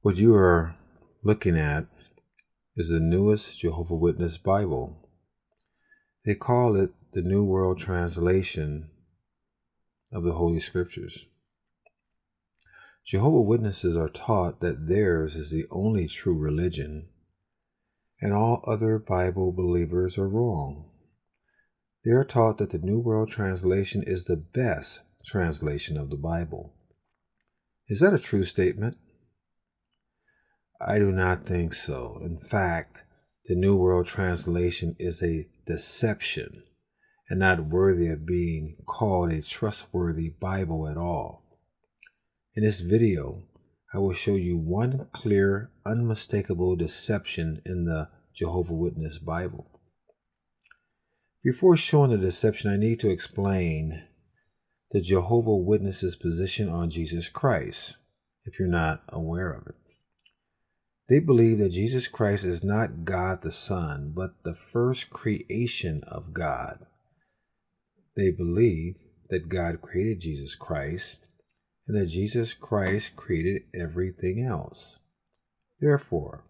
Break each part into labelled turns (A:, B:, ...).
A: What you are looking at is the newest Jehovah Witness Bible. They call it the New World Translation of the Holy Scriptures. Jehovah Witnesses are taught that theirs is the only true religion, and all other Bible believers are wrong. They are taught that the New World Translation is the best translation of the Bible. Is that a true statement? I do not think so. In fact, the New World Translation is a deception and not worthy of being called a trustworthy Bible at all. In this video, I will show you one clear, unmistakable deception in the Jehovah Witness Bible. Before showing the deception, I need to explain the Jehovah Witnesses' position on Jesus Christ, if you're not aware of it. They believe that Jesus Christ is not God the Son, but the first creation of God. They believe that God created Jesus Christ and that Jesus Christ created everything else. Therefore,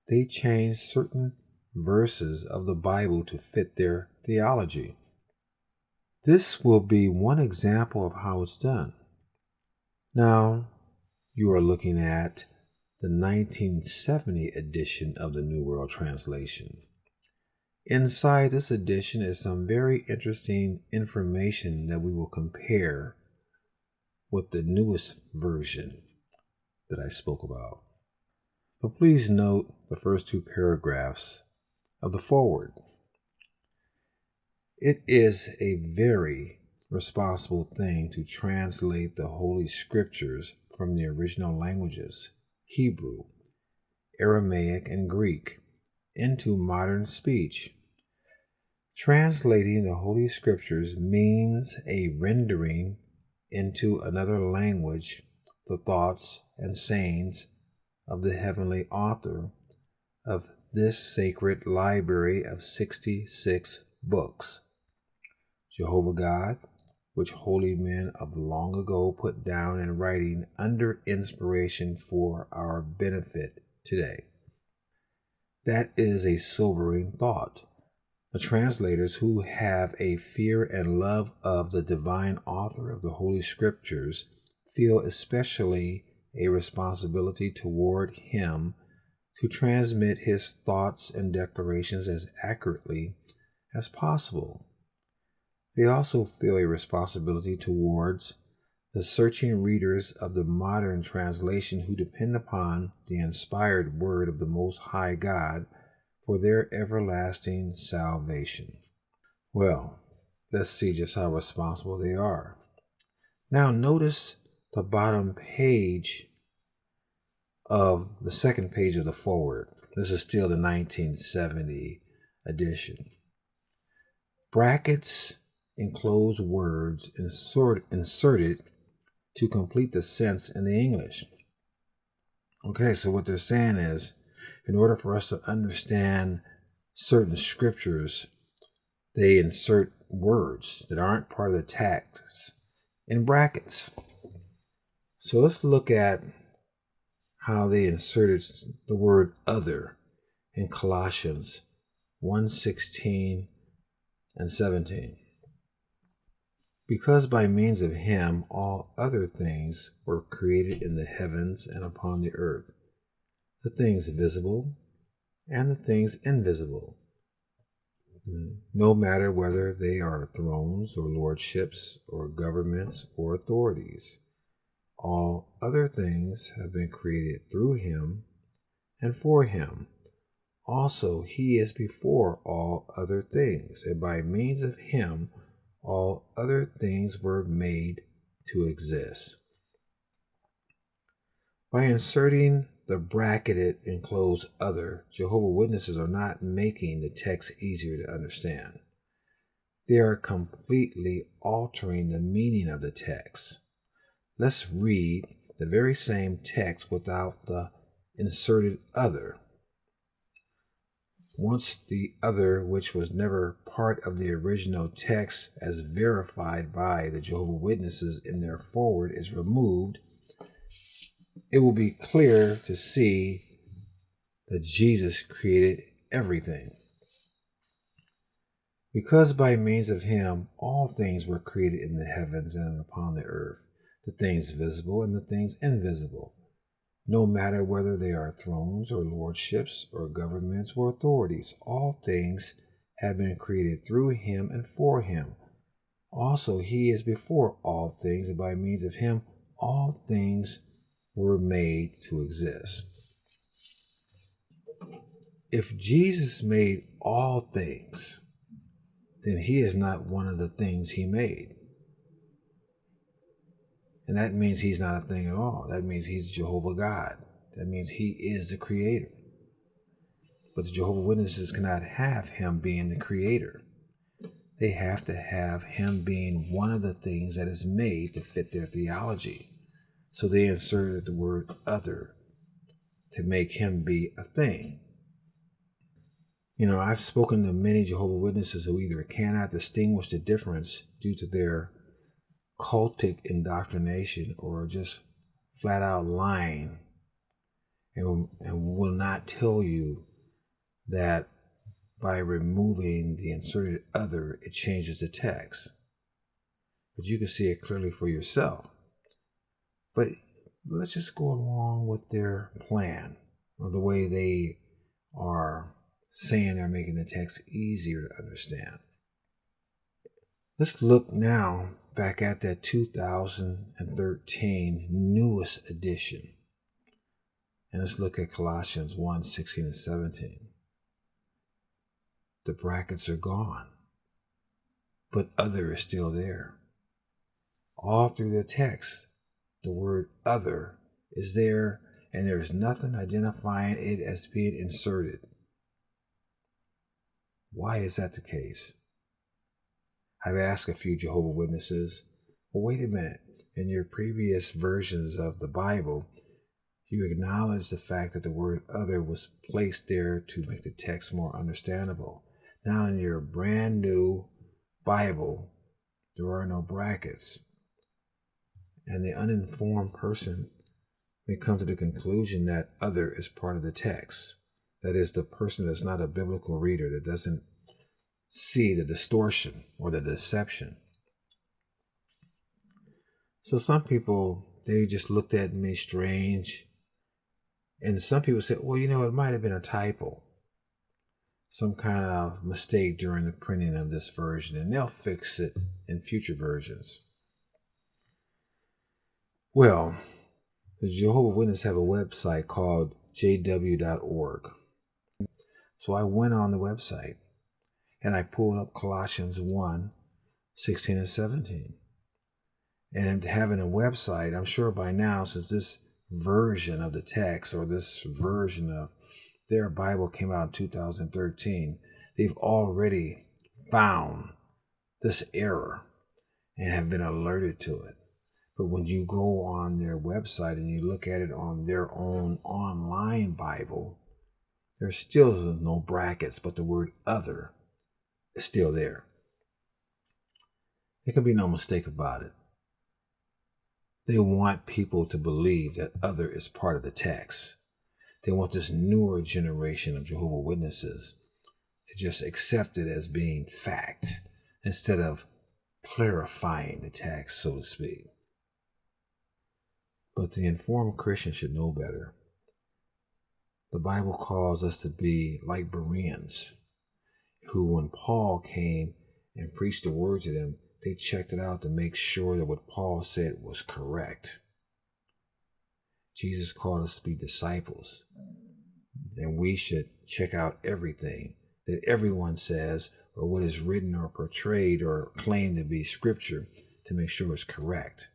A: they change certain verses of the Bible to fit their theology. This will be one example of how it's done. Now, you are looking at the 1970 edition of the New World Translation. Inside this edition is some very interesting information that we will compare with the newest version that I spoke about. But please note the first two paragraphs of the foreword. It is a very responsible thing to translate the Holy Scriptures from the original languages, Hebrew, Aramaic, and Greek, into modern speech. Translating the Holy Scriptures means a rendering into another language the thoughts and sayings of the heavenly author of this sacred library of 66 books. Jehovah God, which holy men of long ago put down in writing under inspiration for our benefit today. That is a sobering thought. The translators who have a fear and love of the divine author of the Holy Scriptures feel especially a responsibility toward him to transmit his thoughts and declarations as accurately as possible. They also feel a responsibility towards the searching readers of the modern translation who depend upon the inspired word of the Most High God for their everlasting salvation. Well, let's see just how responsible they are. Now notice the bottom page of the second page of the foreword. This is still the 1970 edition. Brackets enclose words inserted to complete the sense in the English. Okay, so what they're saying is, in order for us to understand certain scriptures, they insert words that aren't part of the text in brackets. So let's look at how they inserted the word other in Colossians 1:16 and 17. Because by means of him all other things were created in the heavens and upon the earth, the things visible and the things invisible, no matter whether they are thrones or lordships or governments or authorities. All other things have been created through him and for him. Also, he is before all other things, and by means of him all other things were made to exist. By inserting the bracketed enclosed other, Jehovah Witnesses are not making the text easier to understand. They are completely altering the meaning of the text. Let's read the very same text without the inserted other. Once the other, which was never part of the original text as verified by the Jehovah Witnesses in their foreword, is removed, it will be clear to see that Jesus created everything. Because by means of him, all things were created in the heavens and upon the earth, the things visible and the things invisible, no matter whether they are thrones or lordships or governments or authorities, all things have been created through him and for him. Also, he is before all things, and by means of him, all things were made to exist. If Jesus made all things, then he is not one of the things he made. And that means he's not a thing at all. That means he's Jehovah God. That means he is the creator. But the Jehovah Witnesses cannot have him being the creator. They have to have him being one of the things that is made to fit their theology. So they inserted the word other to make him be a thing. I've spoken to many Jehovah Witnesses who either cannot distinguish the difference due to their cultic indoctrination or just flat out lying and will not tell you that by removing the inserted other, it changes the text. But you can see it clearly for yourself. But let's just go along with their plan or the way they are saying they're making the text easier to understand. Let's look now back at that 2013 newest edition. And let's look at Colossians 1:16 and 17. The brackets are gone, but other is still there. All through the text, the word other is there, and there is nothing identifying it as being inserted. Why is that the case? I've asked a few Jehovah Witnesses, well, wait a minute, in your previous versions of the Bible, you acknowledge the fact that the word other was placed there to make the text more understandable. Now in your brand new Bible, there are no brackets. And the uninformed person may come to the conclusion that other is part of the text. That is, the person that's not a biblical reader, that doesn't see the distortion or the deception. So some people, they just looked at me strange. And some people said, well, it might have been a typo. Some kind of mistake during the printing of this version, and they'll fix it in future versions. Well, the Jehovah Witnesses have a website called jw.org. So I went on the website and I pulled up Colossians 1:16 and 17. And having a website, I'm sure by now, since this version of the text or this version of their Bible came out in 2013, they've already found this error and have been alerted to it. But when you go on their website and you look at it on their own online Bible, there's still no brackets, but the word other is still there. There can be no mistake about it. They want people to believe that other is part of the text. They want this newer generation of Jehovah Witnesses to just accept it as being fact instead of clarifying the text, so to speak. But the informed Christian should know better. The Bible calls us to be like Bereans, who when Paul came and preached the word to them, they checked it out to make sure that what Paul said was correct. Jesus called us to be disciples, and we should check out everything that everyone says or what is written or portrayed or claimed to be scripture to make sure it's correct.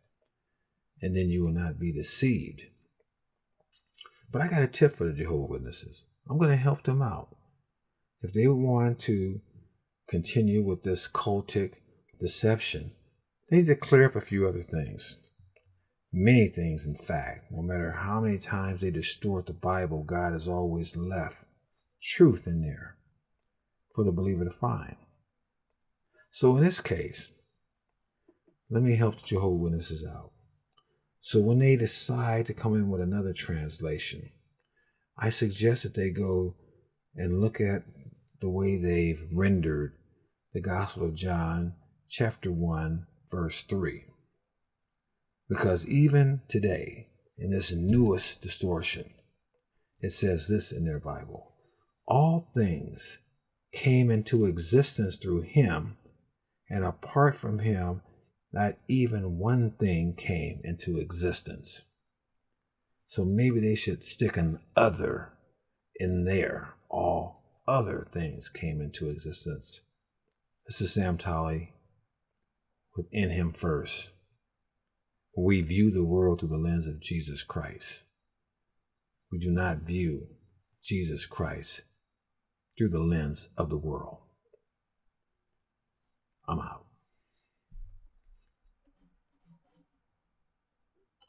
A: And then you will not be deceived. But I got a tip for the Jehovah Witnesses. I'm going to help them out. If they want to continue with this cultic deception, they need to clear up a few other things. Many things, in fact. No matter how many times they distort the Bible, God has always left truth in there for the believer to find. So in this case, let me help the Jehovah Witnesses out. So when they decide to come in with another translation, I suggest that they go and look at the way they've rendered the Gospel of John, chapter 1, verse 3. Because even today, in this newest distortion, it says this in their Bible: all things came into existence through him, and apart from him, not even one thing came into existence. So maybe they should stick an other in there. All other things came into existence. This is Sam Tolley with In Him First, where we view the world through the lens of Jesus Christ. We do not view Jesus Christ through the lens of the world. I'm out.